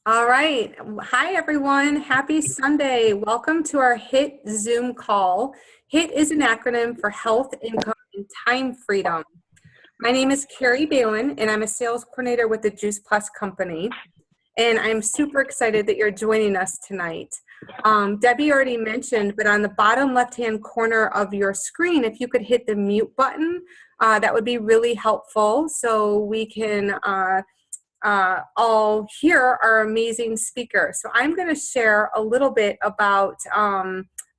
All right. Hi, everyone. Happy Sunday. Welcome to our HIT Zoom call. HIT is an acronym for Health, Income, and Time Freedom. My name is Cary Bailen, and I'm a sales coordinator with the Juice Plus company. And I'm super excited that you're joining us tonight. Debbie already mentioned, but on the bottom left-hand corner of your screen, if you could hit the mute button, that would be really helpful so we can all hear our amazing speaker. So I'm going to share a little bit about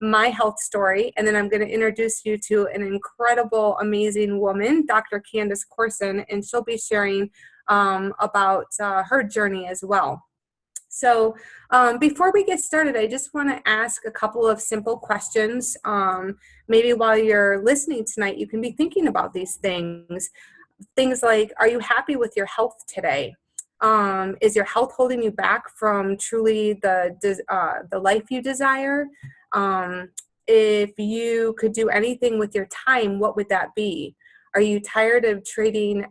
my health story, and then I'm going to introduce you to an incredible, amazing woman, Dr. Candace Corson, and she'll be sharing about her journey as well. So before we get started, I just want to ask a couple of simple questions. Maybe while you're listening tonight, you can be thinking about these things. Things like, are you happy with your health today? Is your health holding you back from truly the life you desire? If you could do anything with your time, what would that be? Are you tired of trading,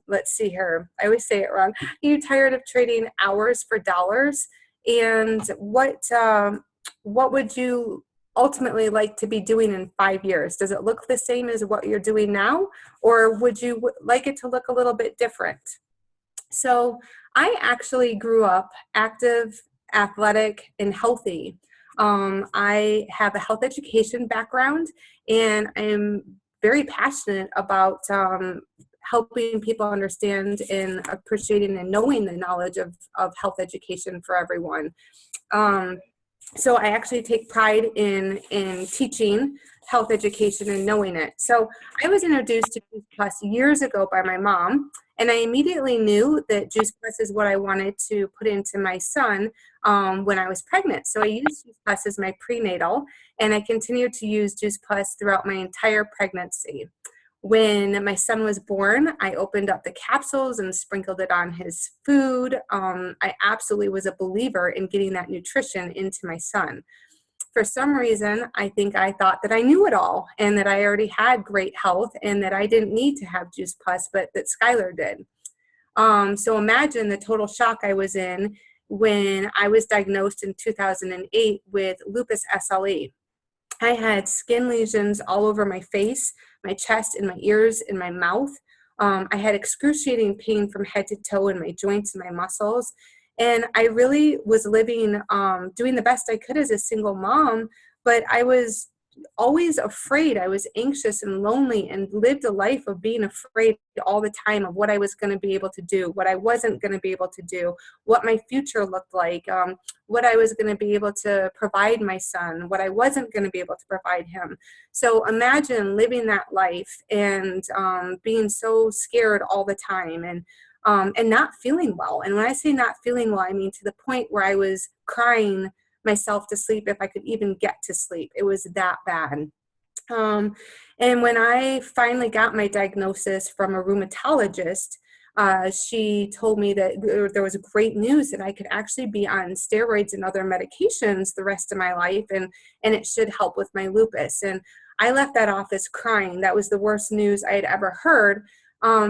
let's see here, I always say it wrong. Are you tired of trading hours for dollars? And what would you ultimately like to be doing in 5 years? Does it look the same as what you're doing now? Or would you like it to look a little bit different? So I actually grew up active, athletic, and healthy. I have a health education background, and I'm very passionate about helping people understand and appreciating and knowing the knowledge of health education for everyone. So I actually take pride in teaching health education and knowing it. So I was introduced to Juice Plus years ago by my mom, and I immediately knew that Juice Plus is what I wanted to put into my son when I was pregnant. So I used Juice Plus as my prenatal, and I continued to use Juice Plus throughout my entire pregnancy. When my son was born, I opened up the capsules and sprinkled it on his food. I absolutely was a believer in getting that nutrition into my son. For some reason, I think I thought that I knew it all and that I already had great health and that I didn't need to have Juice Plus, but that Skylar did. So imagine the total shock I was in when I was diagnosed in 2008 with lupus SLE. I had skin lesions all over my face, my chest, and my ears, and my mouth. I had excruciating pain from head to toe in my joints and my muscles. And I really was living, doing the best I could as a single mom, but I was always afraid. I was anxious and lonely and lived a life of being afraid all the time of what I was going to be able to do, what I wasn't going to be able to do, what my future looked like, what I was going to be able to provide my son, what I wasn't going to be able to provide him. So imagine living that life and being so scared all the time and not feeling well. And when I say not feeling well, I mean to the point where I was crying myself to sleep if I could even get to sleep. It was that bad. And when I finally got my diagnosis from a rheumatologist, she told me that there was great news that I could actually be on steroids and other medications the rest of my life, and it should help with my lupus. And I left that office crying. That was the worst news I had ever heard.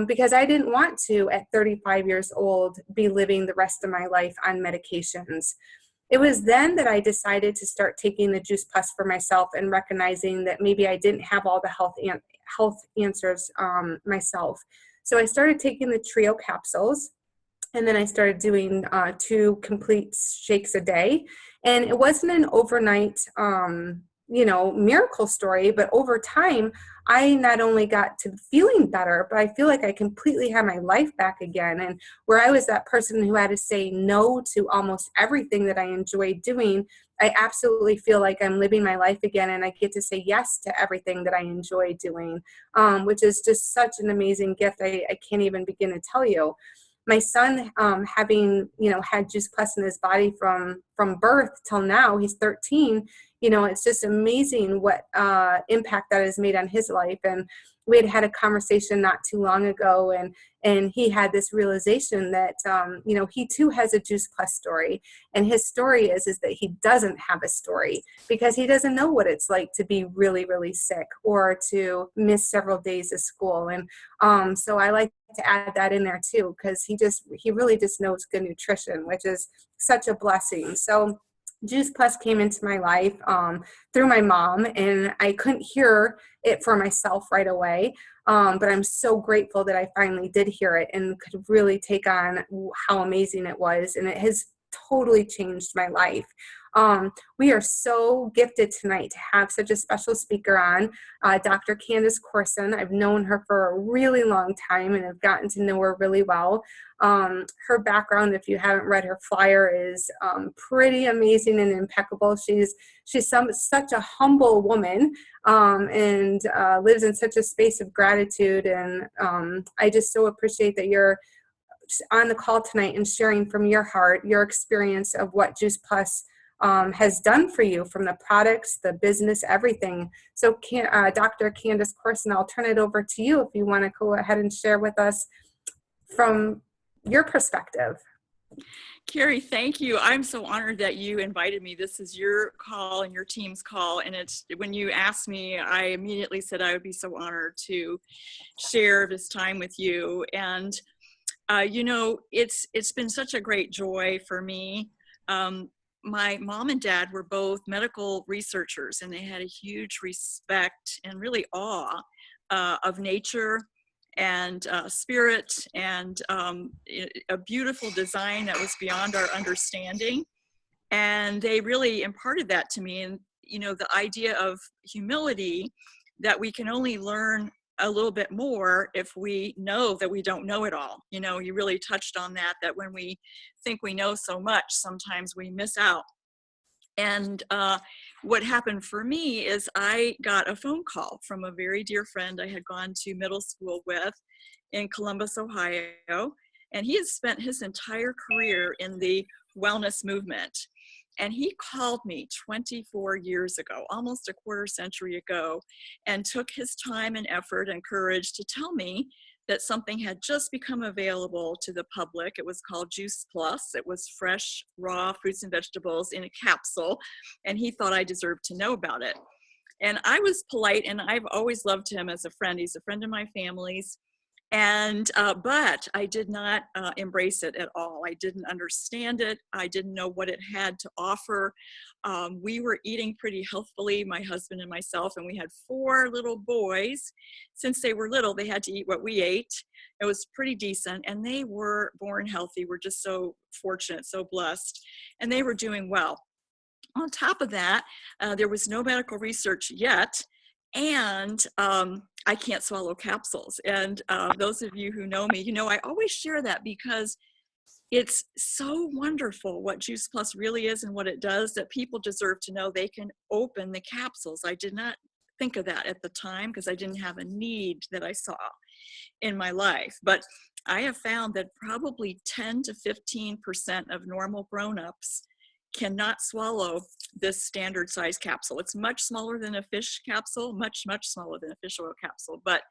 Because I didn't want to, at 35 years old, be living the rest of my life on medications. It was then that I decided to start taking the Juice Plus for myself and recognizing that maybe I didn't have all the health answers myself. So I started taking the trio capsules, and then I started doing 2 complete shakes a day. And it wasn't an overnight miracle story, but over time, I not only got to feeling better, but I feel like I completely had my life back again. And where I was that person who had to say no to almost everything that I enjoyed doing, I absolutely feel like I'm living my life again, and I get to say yes to everything that I enjoy doing, which is just such an amazing gift. I can't even begin to tell you. My son, having had Juice Plus in his body from birth till now, he's 13. It's just amazing what impact that has made on his life. And we had a conversation not too long ago, and he had this realization that, you know, he too has a Juice Plus story. And his story is that he doesn't have a story because he doesn't know what it's like to be really, really sick or to miss several days of school. And so I like to add that in there too, because he really just knows good nutrition, which is such a blessing. So Juice Plus came into my life through my mom, and I couldn't hear it for myself right away. But I'm so grateful that I finally did hear it and could really take on how amazing it was. And it has totally changed my life. We are so gifted tonight to have such a special speaker on, Dr. Candace Corson. I've known her for a really long time and have gotten to know her really well. Her background, if you haven't read her flyer, is pretty amazing and impeccable. She's such a humble woman, and lives in such a space of gratitude. And I just so appreciate that you're on the call tonight and sharing from your heart your experience of what Juice Plus has done for you, from the products, the business, everything. So Dr. Candace Corson, I'll turn it over to you if you want to go ahead and share with us from your perspective. Cary, thank you. I'm so honored that you invited me. This is your call and your team's call. And when you asked me, I immediately said I would be so honored to share this time with you. And you know, it's been such a great joy for me. My mom and dad were both medical researchers, and they had a huge respect and really awe of nature and spirit, and a beautiful design that was beyond our understanding. And they really imparted that to me. And, you know, the idea of humility, that we can only learn a little bit more if we know that we don't know it all. You know, you really touched on that when we think we know so much, sometimes we miss out. And what happened for me is I got a phone call from a very dear friend I had gone to middle school with in Columbus, Ohio. And he has spent his entire career in the wellness movement. And he called me 24 years ago, almost a quarter century ago, and took his time and effort and courage to tell me that something had just become available to the public. It was called Juice Plus. It was fresh, raw fruits and vegetables in a capsule, and he thought I deserved to know about it. And I was polite, and I've always loved him as a friend. He's a friend of my family's. And but I did not embrace it at all. I didn't understand it. I didn't know what it had to offer. We were eating pretty healthfully, my husband and myself, and we had 4 little boys. Since they were little, they had to eat what we ate. It was pretty decent, and they were born healthy. We're just so fortunate, so blessed, and they were doing well. On top of that, there was no medical research yet, and I can't swallow capsules. And those of you who know me, you know, I always share that because it's so wonderful what Juice Plus really is and what it does, that people deserve to know they can open the capsules. I did not think of that at the time because I didn't have a need that I saw in my life. But I have found that probably 10 to 15% of normal grown-ups cannot swallow this standard size capsule. It's much smaller than a fish capsule, much smaller than a fish oil capsule, but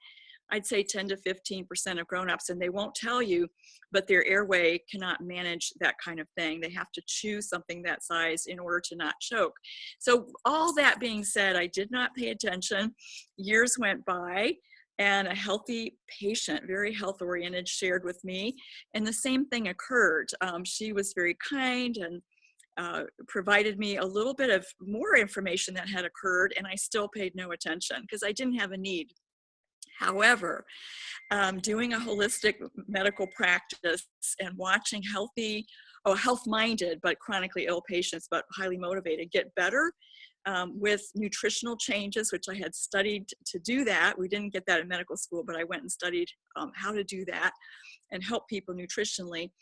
I'd say 10 to 15% of grown-ups, and they won't tell you, but their airway cannot manage that kind of thing. They have to chew something that size in order to not choke. So all that being said, I did not pay attention. Years went by, and a healthy patient, very health-oriented, shared with me, and the same thing occurred. She was very kind and provided me a little bit of more information that had occurred, and I still paid no attention because I didn't have a need. However, doing a holistic medical practice and watching health-minded but chronically ill patients, but highly motivated, get better with nutritional changes, which I had studied to do that. We didn't get that in medical school, but I went and studied how to do that and help people nutritionally.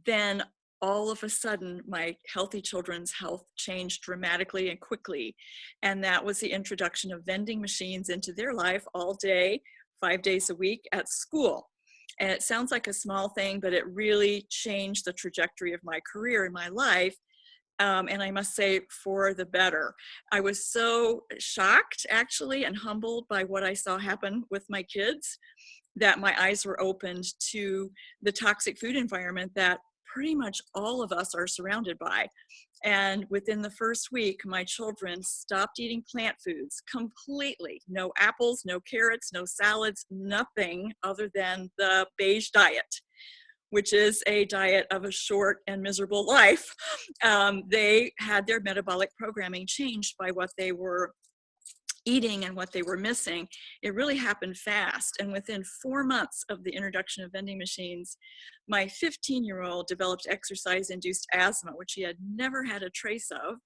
Then all of a sudden, my healthy children's health changed dramatically and quickly. And that was the introduction of vending machines into their life all day, 5 days a week at school. And it sounds like a small thing, but it really changed the trajectory of my career and my life. And I must say, for the better. I was so shocked, actually, and humbled by what I saw happen with my kids, that my eyes were opened to the toxic food environment that pretty much all of us are surrounded by. And within the first week, my children stopped eating plant foods completely. No apples, no carrots, no salads, nothing other than the beige diet, which is a diet of a short and miserable life. They had their metabolic programming changed by what they were eating and what they were missing. It really happened fast. And within 4 months of the introduction of vending machines, my 15-year-old developed exercise-induced asthma, which he had never had a trace of.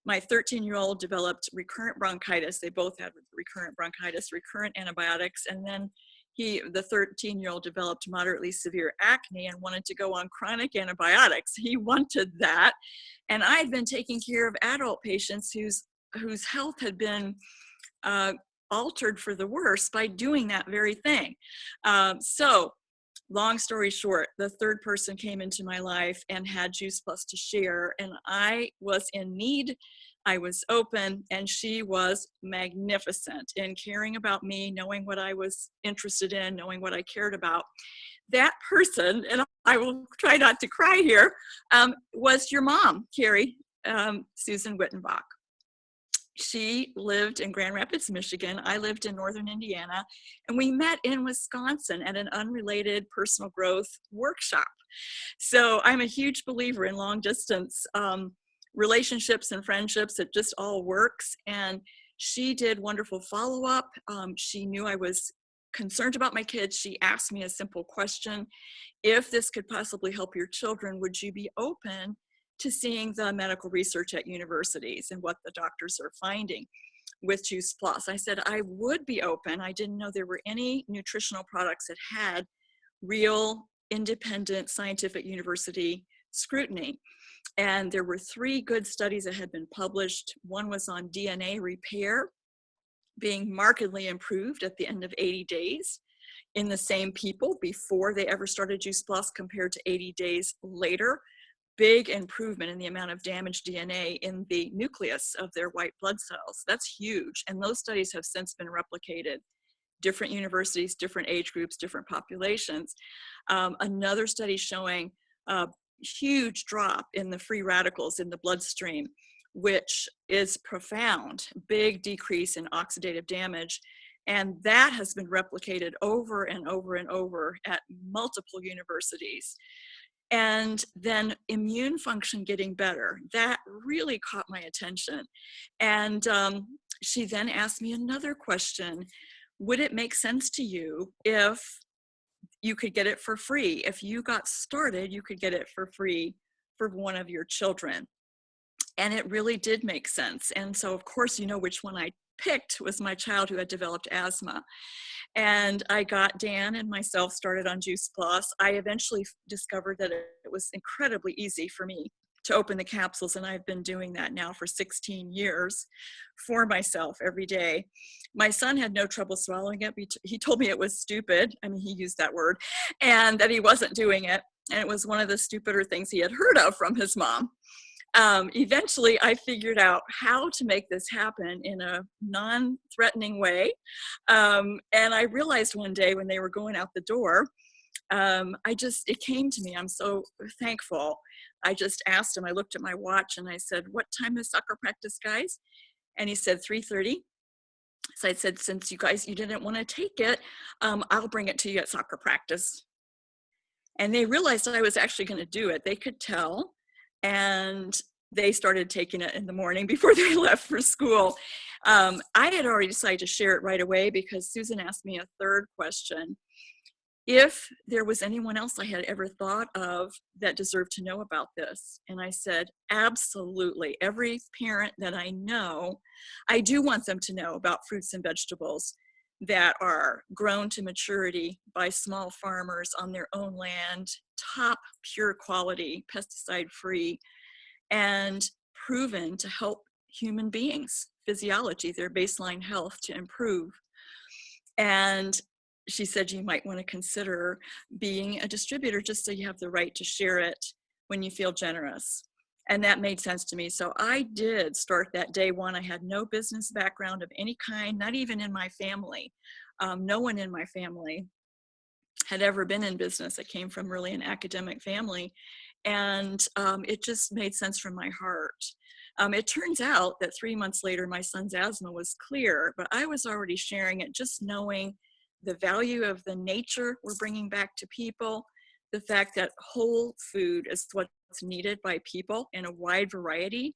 My 13-year-old developed recurrent bronchitis. They both had recurrent bronchitis, recurrent antibiotics, and then the 13-year-old developed moderately severe acne and wanted to go on chronic antibiotics. He wanted that. And I had been taking care of adult patients whose health had been altered for the worse by doing that very thing. So long story short, the third person came into my life and had Juice Plus to share, and I was in need. I was open, and she was magnificent in caring about me, knowing what I was interested in, knowing what I cared about. That person, and I will try not to cry here, was your mom, Cary, Susan Wittenbach. She lived in Grand Rapids, Michigan. I lived in Northern Indiana, and we met in Wisconsin at an unrelated personal growth workshop. So I'm a huge believer in long distance relationships and friendships. It just all works. And she did wonderful follow-up. She knew I was concerned about my kids. She asked me a simple question: if this could possibly help your children, would you be open to seeing the medical research at universities and what the doctors are finding with Juice Plus? I said I would be open. I didn't know there were any nutritional products that had real independent scientific university scrutiny. And there were 3 good studies that had been published. One was on DNA repair being markedly improved at the end of 80 days in the same people before they ever started Juice Plus compared to 80 days later. Big improvement in the amount of damaged DNA in the nucleus of their white blood cells. That's huge. And those studies have since been replicated. Different universities, different age groups, different populations. Another study showing a huge drop in the free radicals in the bloodstream, which is profound, big decrease in oxidative damage. And that has been replicated over and over and over at multiple universities. And then immune function getting better. That really caught my attention. And she then asked me another question: would it make sense to you if you could get it for free? If you got started, you could get it for free for one of your children. And it really did make sense. And so, of course, you know which one I picked was my child who had developed asthma. And I got Dan and myself started on Juice Plus. I eventually discovered that it was incredibly easy for me to open the capsules, and I've been doing that now for 16 years for myself every day. My son had no trouble swallowing it. He told me it was stupid. I mean, he used that word, and that he wasn't doing it. And it was one of the stupider things he had heard of from his mom. Eventually, I figured out how to make this happen in a non-threatening way. And I realized one day when they were going out the door, it came to me. I'm so thankful. I just asked him, I looked at my watch and I said, "What time is soccer practice, guys?" And he said, 3:30. So I said, "Since you didn't want to take it, I'll bring it to you at soccer practice." And they realized I was actually going to do it. They could tell. And they started taking it in the morning before they left for school. I had already decided to share it right away because Susan asked me a third question: if there was anyone else I had ever thought of that deserved to know about this. And I said, absolutely. Every parent that I know, I do want them to know about fruits and vegetables that are grown to maturity by small farmers on their own land, top pure quality, pesticide free, and proven to help human beings' physiology, their baseline health to improve. And she said you might want to consider being a distributor just so you have the right to share it when you feel generous. And that made sense to me. So I did start that day one. I had no business background of any kind, not even in my family. No one in my family had ever been in business. I came from really an academic family, and it just made sense from my heart. It turns out that 3 months later, my son's asthma was clear, but I was already sharing it, just knowing the value of the nature we're bringing back to people, the fact that whole food is what's needed by people in a wide variety,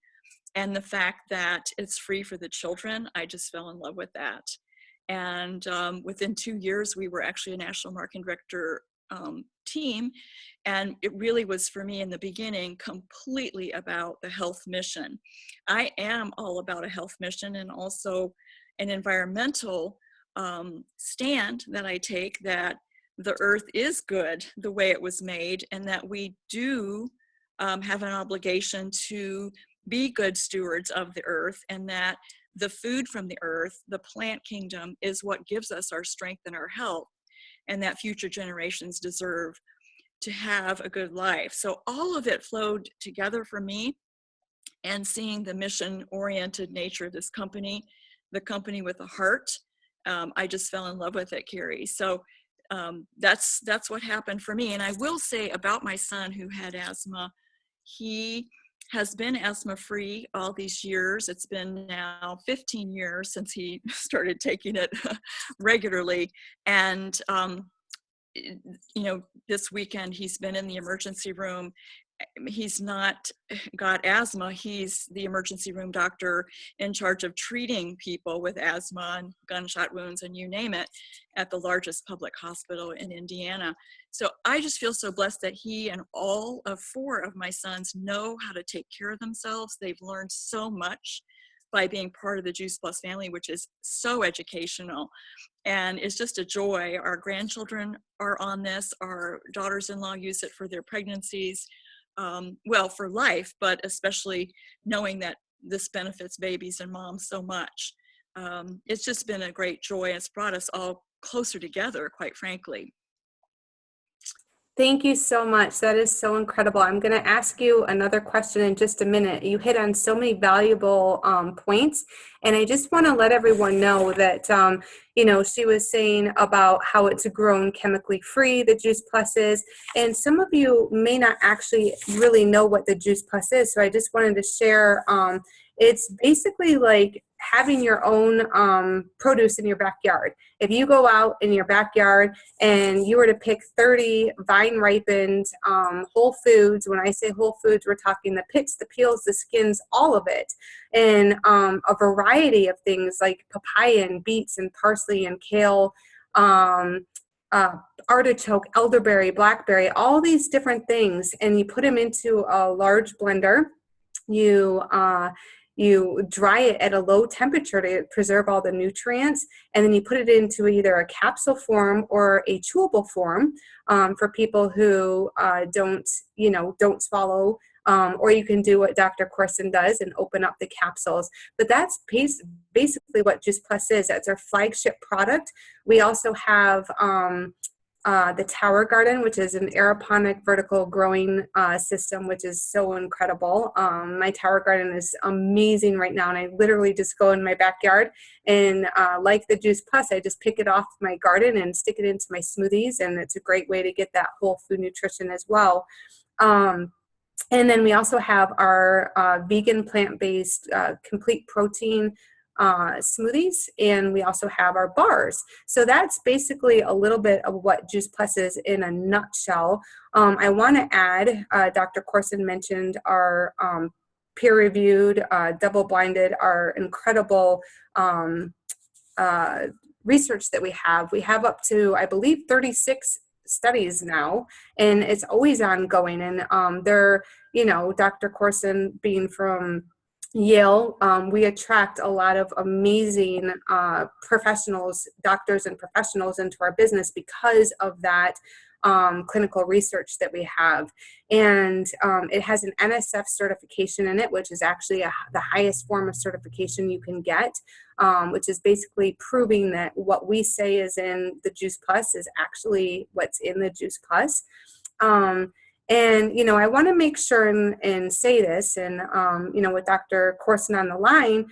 and the fact that it's free for the children. I just fell in love with that. And within 2 years, we were actually a national marketing director team. And it really was, for me in the beginning, completely about the health mission. I am all about a health mission, and also an environmental stand that I take, that the earth is good the way it was made, and that we do have an obligation to be good stewards of the earth, and that the food from the earth, the plant kingdom, is what gives us our strength and our health, and that future generations deserve to have a good life. So all of it flowed together for me, and seeing the mission-oriented nature of this company, the company with a heart, I just fell in love with it, Cary. So that's what happened for me. And I will say about my son who had asthma, he has been asthma-free all these years. It's been now 15 years since he started taking it regularly. And, you know, this weekend he's been in the emergency room. He's not got asthma. He's the emergency room doctor in charge of treating people with asthma and gunshot wounds and you name it, at the largest public hospital in Indiana. So I just feel so blessed that he and all of 4 of my sons know how to take care of themselves. They've learned so much by being part of the Juice Plus family, which is so educational. And it's just a joy. Our grandchildren are on this. Our daughters-in-law use it for their pregnancies. Well, for life, but especially knowing that this benefits babies and moms so much. It's just been a great joy. It's brought us all closer together, quite frankly. Thank you so much. That is so incredible. I'm going to ask you another question in just a minute. You hit on so many valuable points, and I just want to let everyone know that, you know, she was saying about how it's grown chemically free, the Juice Plus is, and some of you may not actually really know what the Juice Plus is, so I just wanted to share. It's basically like having your own produce in your backyard. If you go out in your backyard and you were to pick 30 vine ripened whole foods, when I say whole foods, we're talking the pits, the peels, the skins, all of it, and a variety of things like papaya and beets and parsley and kale, artichoke, elderberry, blackberry, all these different things, and you put them into a large blender. You dry it at a low temperature to preserve all the nutrients, and then you put it into either a capsule form or a chewable form for people who don't swallow, or you can do what Dr. Corson does and open up the capsules. But that's basically what Juice Plus is. That's our flagship product. We also have the Tower Garden, which is an aeroponic vertical growing system, which is so incredible. My Tower Garden is amazing right now, and I literally just go in my backyard and like the Juice Plus, I just pick it off my garden and stick it into my smoothies, and it's a great way to get that whole food nutrition as well. And then we also have our vegan, plant-based, complete protein smoothies, and we also have our bars. So that's basically a little bit of what Juice Plus is in a nutshell. I want to add, Dr. Corson mentioned our peer-reviewed, double-blinded, our incredible research that we have. We have up to, I believe, 36 studies now, and it's always ongoing. And they're, you know, Dr. Corson being from Yale, we attract a lot of amazing professionals, doctors and professionals into our business because of that clinical research that we have. And it has an NSF certification in it, which is actually the highest form of certification you can get, which is basically proving that what we say is in the Juice Plus is actually what's in the Juice Plus. And, I want to make sure and say this, and, with Dr. Corson on the line,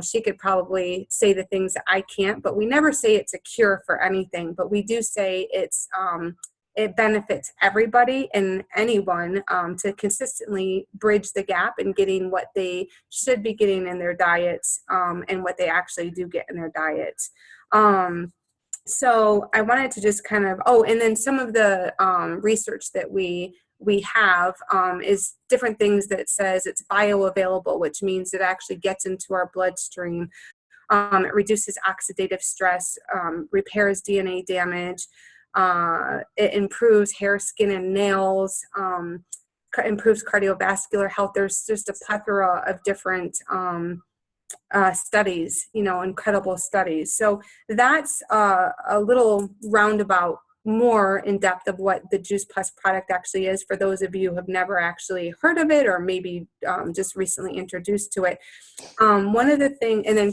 she could probably say the things that I can't, but we never say it's a cure for anything, but we do say it benefits everybody and anyone to consistently bridge the gap in getting what they should be getting in their diets, and what they actually do get in their diets. So I wanted to just kind of, and then some of the research that we have is different things that says it's bioavailable, which means it actually gets into our bloodstream. It reduces oxidative stress, repairs DNA damage, it improves hair, skin, and nails, improves cardiovascular health. There's just a plethora of different studies, incredible studies. So that's a little roundabout, more in depth of what the Juice Plus product actually is for those of you who have never actually heard of it, or maybe just recently introduced to it. One of the things, and then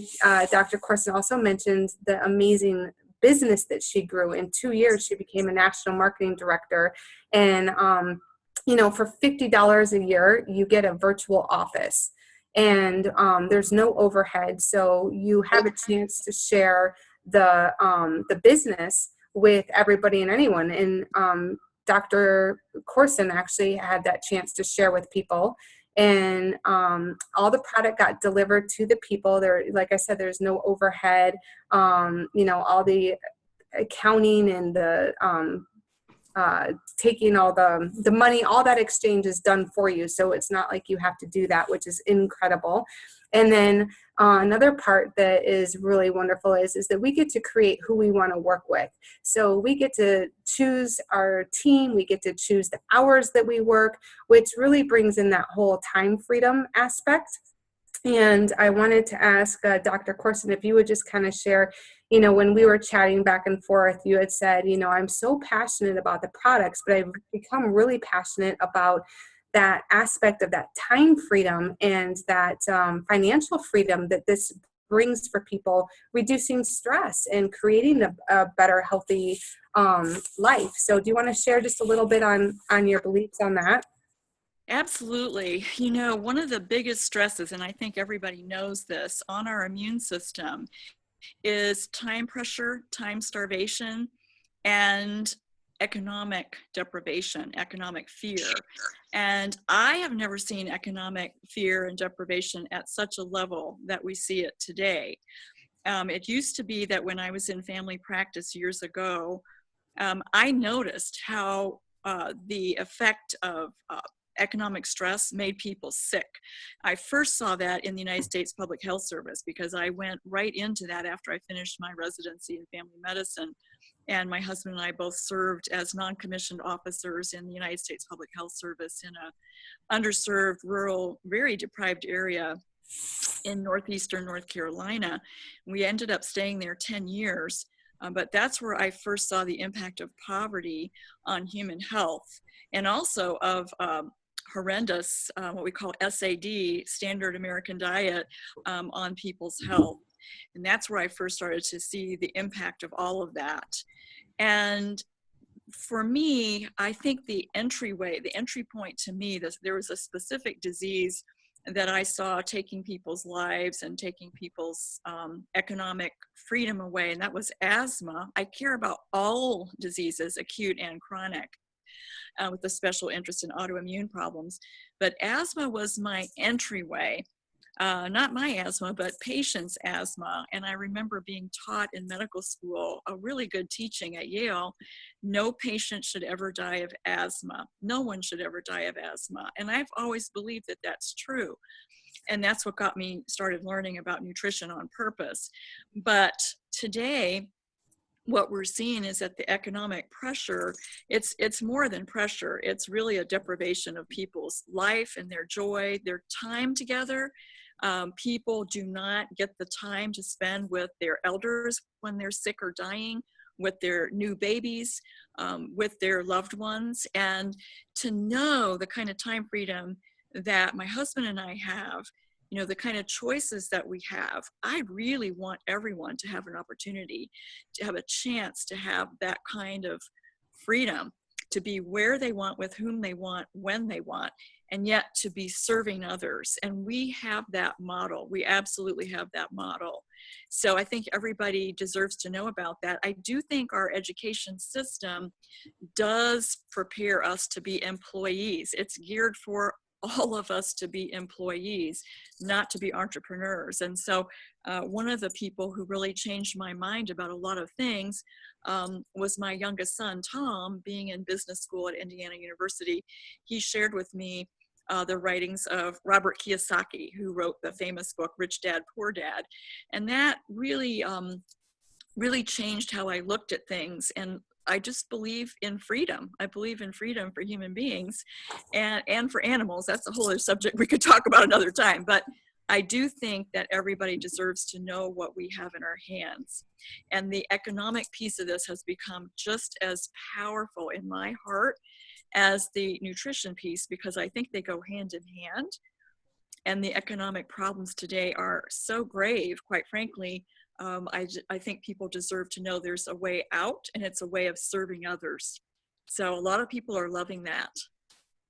Dr. Corson also mentioned the amazing business that she grew. In 2 years, she became a national marketing director. And, for $50 a year, you get a virtual office. And there's no overhead, so you have a chance to share the business with everybody and anyone. And Dr. Corson actually had that chance to share with people, and all the product got delivered to the people. There, like I said, there's no overhead. All the accounting and the taking all the money, all that exchange is done for you. So it's not like you have to do that, which is incredible. And then another part that is really wonderful is that we get to create who we want to work with. So we get to choose our team, we get to choose the hours that we work, which really brings in that whole time freedom aspect. And I wanted to ask Dr. Corson if you would just kind of share, when we were chatting back and forth, you had said, I'm so passionate about the products, but I've become really passionate about that aspect of that time freedom and that financial freedom that this brings for people, reducing stress and creating a better, healthy life. So do you want to share just a little bit on your beliefs on that? Absolutely. One of the biggest stresses, and I think everybody knows this, on our immune system is time pressure, time starvation, and economic deprivation, economic fear. And I have never seen economic fear and deprivation at such a level that we see it today. It used to be that when I was in family practice years ago, I noticed how the effect of economic stress made people sick. I first saw that in the United States Public Health Service because I went right into that after I finished my residency in family medicine. And my husband and I both served as non-commissioned officers in the United States Public Health Service in a underserved, rural, very deprived area in northeastern North Carolina. We ended up staying there 10 years, but that's where I first saw the impact of poverty on human health, and also of horrendous, what we call SAD, Standard American Diet, on people's health. And that's where I first started to see the impact of all of that. And for me, I think the entry point to me, there was a specific disease that I saw taking people's lives and taking people's economic freedom away, and that was asthma. I care about all diseases, acute and chronic, with a special interest in autoimmune problems. But asthma was my entryway, not my asthma, but patients' asthma. And I remember being taught in medical school, a really good teaching at Yale, no patient should ever die of asthma. No one should ever die of asthma. And I've always believed that that's true. And that's what got me started learning about nutrition on purpose. But today, what we're seeing is that the economic pressure, it's more than pressure. It's really a deprivation of people's life and their joy, their time together. People do not get the time to spend with their elders when they're sick or dying, with their new babies, with their loved ones. And to know the kind of time freedom that my husband and I have, the kind of choices that we have, I really want everyone to have an opportunity, to have a chance to have that kind of freedom. to be where they want, with whom they want, when they want, and yet to be serving others. And we have that model. We absolutely have that model. So I think everybody deserves to know about that. I do think our education system does prepare us to be employees. It's geared for all of us to be employees, not to be entrepreneurs. And so one of the people who really changed my mind about a lot of things was my youngest son, Tom, being in business school at Indiana University. He shared with me the writings of Robert Kiyosaki, who wrote the famous book, Rich Dad, Poor Dad. And that really, really changed how I looked at things. And I just believe in freedom. I believe in freedom for human beings and for animals. That's a whole other subject we could talk about another time. But I do think that everybody deserves to know what we have in our hands. And the economic piece of this has become just as powerful in my heart as the nutrition piece, because I think they go hand in hand. And the economic problems today are so grave, quite frankly. I think people deserve to know there's a way out, and it's a way of serving others. So a lot of people are loving that.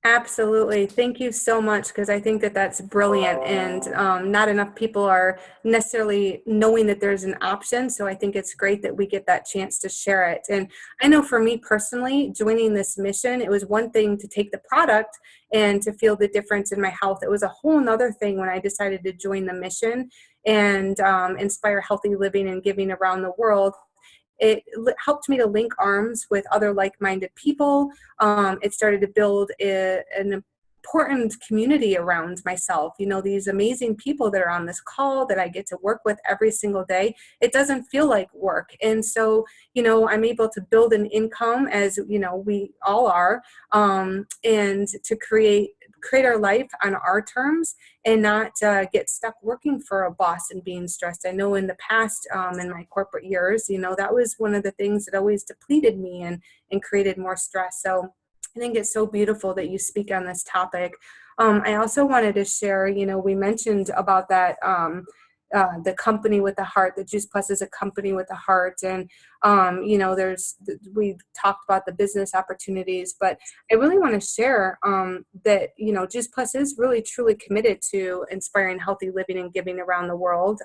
Absolutely. Thank you so much, because I think that that's brilliant, and not enough people are necessarily knowing that there's an option. So I think it's great that we get that chance to share it. And I know for me personally, joining this mission, it was one thing to take the product and to feel the difference in my health. It was a whole nother thing when I decided to join the mission and inspire healthy living and giving around the world. It helped me to link arms with other like-minded people. It started to build an important community around myself. You know, these amazing people that are on this call that I get to work with every single day. It doesn't feel like work. And so, you know, I'm able to build an income, as, you know, we all are, and to create our life on our terms and not get stuck working for a boss and being stressed. I know in the past, in my corporate years, you know, that was one of the things that always depleted me and created more stress. So I think it's so beautiful that you speak on this topic. I also wanted to share, you know, we mentioned about that, the company with the heart, the Juice Plus is a company with a heart. And, you know, we talked about the business opportunities, but I really want to share that, you know, Juice Plus is really truly committed to inspiring healthy living and giving around the world.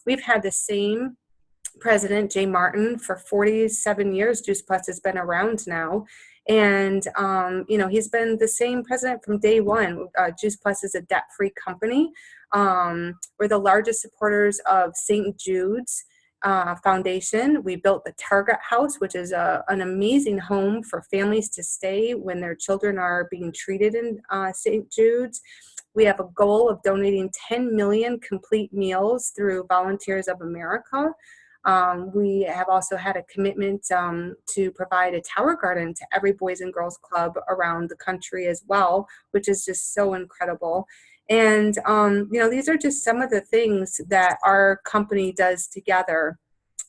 We've had the same president, Jay Martin, for 47 years. Juice Plus has been around now. And, you know, he's been the same president from day one. Juice Plus is a debt-free company. We're the largest supporters of St. Jude's Foundation. We built the Target House, which is an amazing home for families to stay when their children are being treated in St. Jude's. We have a goal of donating 10 million complete meals through Volunteers of America. We have also had a commitment to provide a tower garden to every Boys and Girls Club around the country as well, which is just so incredible. And, you know, these are just some of the things that our company does together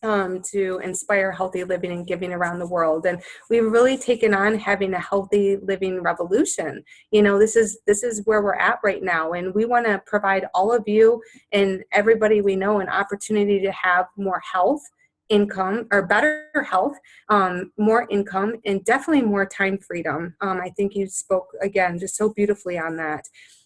to inspire healthy living and giving around the world. And we've really taken on having a healthy living revolution. You know, this is where we're at right now. And we want to provide all of you and everybody we know an opportunity to have more health, income, or better health, more income, and definitely more time freedom. I think you spoke, again, just so beautifully on that.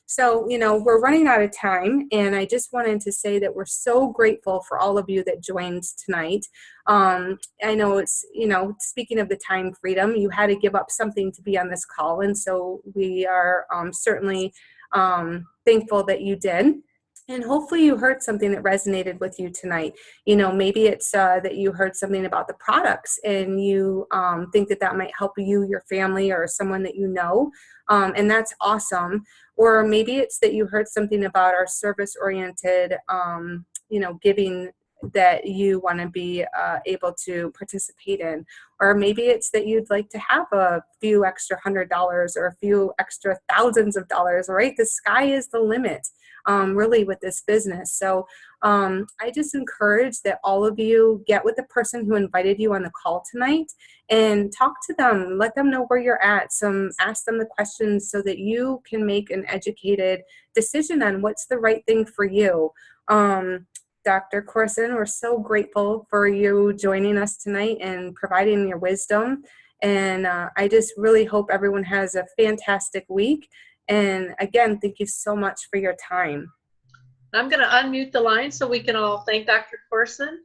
So, you know, we're running out of time, and I just wanted to say that we're so grateful for all of you that joined tonight. I know it's, you know, speaking of the time freedom, you had to give up something to be on this call, and so we are certainly thankful that you did. And hopefully you heard something that resonated with you tonight. You know, maybe it's that you heard something about the products and you think that might help you, your family, or someone that you know. And that's awesome. Or maybe it's that you heard something about our service-oriented, you know, giving that you want to be able to participate in. Or maybe it's that you'd like to have a few extra $100 or a few extra thousands of dollars, right? The sky is the limit, really, with this business. So I just encourage that all of you get with the person who invited you on the call tonight and talk to them. Let them know where you're at. Ask them the questions so that you can make an educated decision on what's the right thing for you. Dr. Corson, we're so grateful for you joining us tonight and providing your wisdom. And I just really hope everyone has a fantastic week. And again, thank you so much for your time. I'm going to unmute the line so we can all thank Dr. Corson.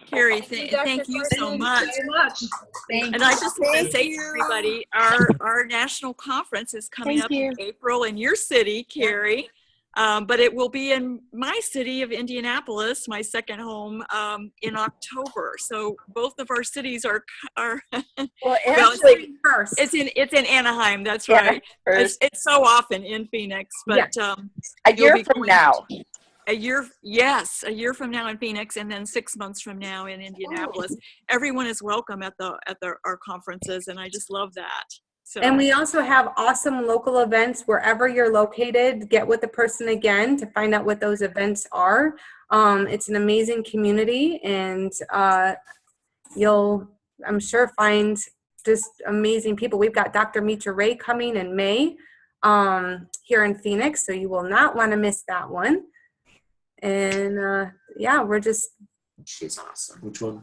Cary, thank you so much. Very much. And I just want to say to everybody, our national conference is coming up in April in your city, Cary. But it will be in my city of Indianapolis, my second home, in October. So both of our cities are Well, actually, First, it's in Anaheim. That's right. It's so often in Phoenix, but a year from now. A year from now in Phoenix, and then 6 months from now in Indianapolis. Everyone is welcome at our conferences, and I just love that. So. And we also have awesome local events wherever you're located. Get with the person again to find out what those events are. It's an amazing community, and you'll, I'm sure, find just amazing people. We've got Dr. Mitra Ray coming in May here in Phoenix, so you will not want to miss that one. And yeah, we're just. She's awesome. Which one?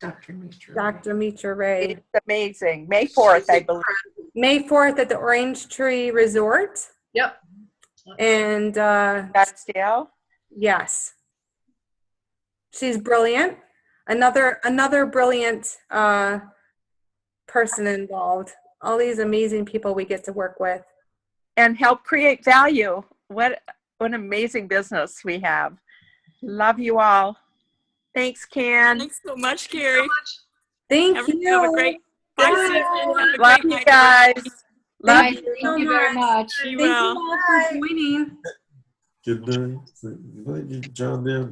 Dr. Mitra. Dr. Mitra Ray. It's amazing. May 4th, I believe. May 4th at the Orange Tree Resort. Yep. And Scottsdale. yes, she's brilliant. Another brilliant person involved. All these amazing people we get to work with. And help create value. What an amazing business we have. Love you all. Thanks, Can. Thanks so much, Cary. Thank you. Have a great season. Have a Love great you night. guys. Love Thank you. you so Thank you very much. Be Thank well. you all for joining. Good night. John there.